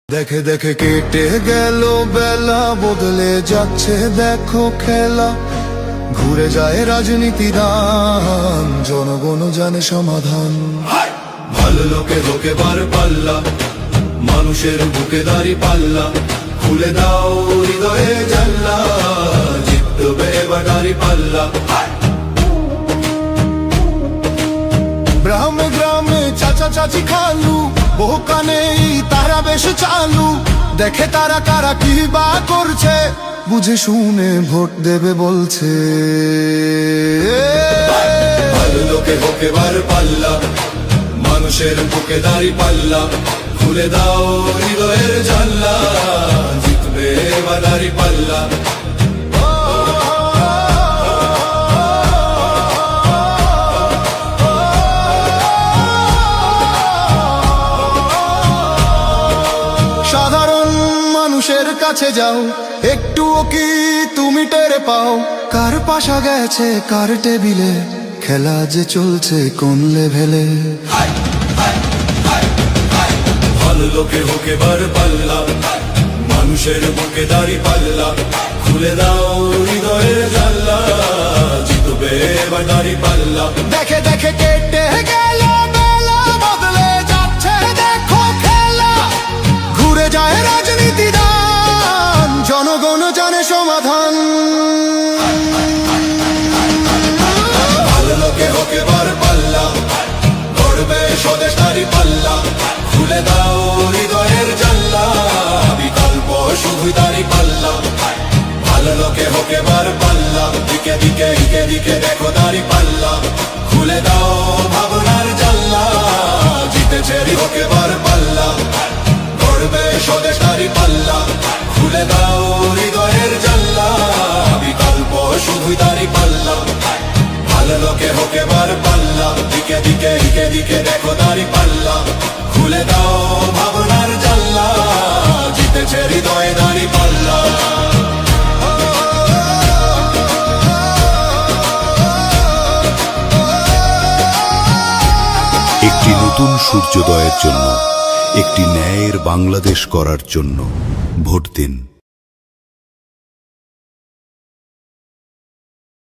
দেখে দেখে কেটে গেল বেলা, বদলে যাচ্ছে দেখো খেলা। ঘুরে যায় রাজনীতির রান, জনগণ জানে সমাধান। ভালো লোকে লোকে বার পাল্লা, মানুষের বুকে দাঁড়ি পাল্লা। খুলে দাও হৃদয়ে জানলা, জিতবে এবার দাঁড়ি পাল্লা। গ্রামে গ্রামে চাচা চাচি খালু, বহু কানে তারা বেশ চালু। দেখে তারা কারা কি বা করছে, বুঝে শুনে ভোট দেবে বলছে। ভালো লোকে হোকে বার পাল্লা, মানুষের বুকে দাঁড়ি পাল্লা। খুলে দাও হৃদয়ের জানলা, জিতবে এবার দাঁড়ি পাল্লা। সাধারণ মানুষের কাছে যাও, একটুও কি তুমি টের পাও? কার পাশা গেছে কার টেবিলে, খেলা যে চলছে কোন লেভেলে। ভালো লোকে হোকে বার পাল্লা, মানুষের বুকে দাঁড়ি পাল্লা। খুলে দাও হৃদয়ের জানলা, জিতবে এবার দাঁড়ি পাল্লা। দেখে দেখে কেটে গেল বেলা, বদলে যাচ্ছে দেখো খেলা। ঘুরে যায় রাজনীতি দান, জনগণ জানে সমাধান। ভালো লোকে হোকে বার পাল্লা, গড়বে স্বদেশ দাঁড়ি পাল্লা। খুলে দাও হৃদয়ের জানলা, বিকল্প শুধুই দাঁড়ি পাল্লা। ভালো লোকে হোকে বার পাল্লা, দিকে দিকে দিকে দিকে দেখো দাঁড়ি পাল্লা। খুলে দাও ভাবনার জানলা, জিতেছে হোকে বার পাল্লা। গড়বে স্বদেশ দাঁড়ি পাল্লা। খুলে দাও হৃদয়ের জানলা, বিকল্প শুধুই দাঁড়ি পাল্লা। ভালো লোকে হোকে বার পাল্লা, দিকে দিকে দিকে দিকে দেখো দাঁড়ি পাল্লা। খুলে দাও ভাবনার জানলা, জিতেছে হৃদয়ে দাঁড়ি পাল্লা। একটি নতুন সূর্যোদয়ের জন্য, একটি ন্যায়ের বাংলাদেশ করার জন্য ভোট দিন।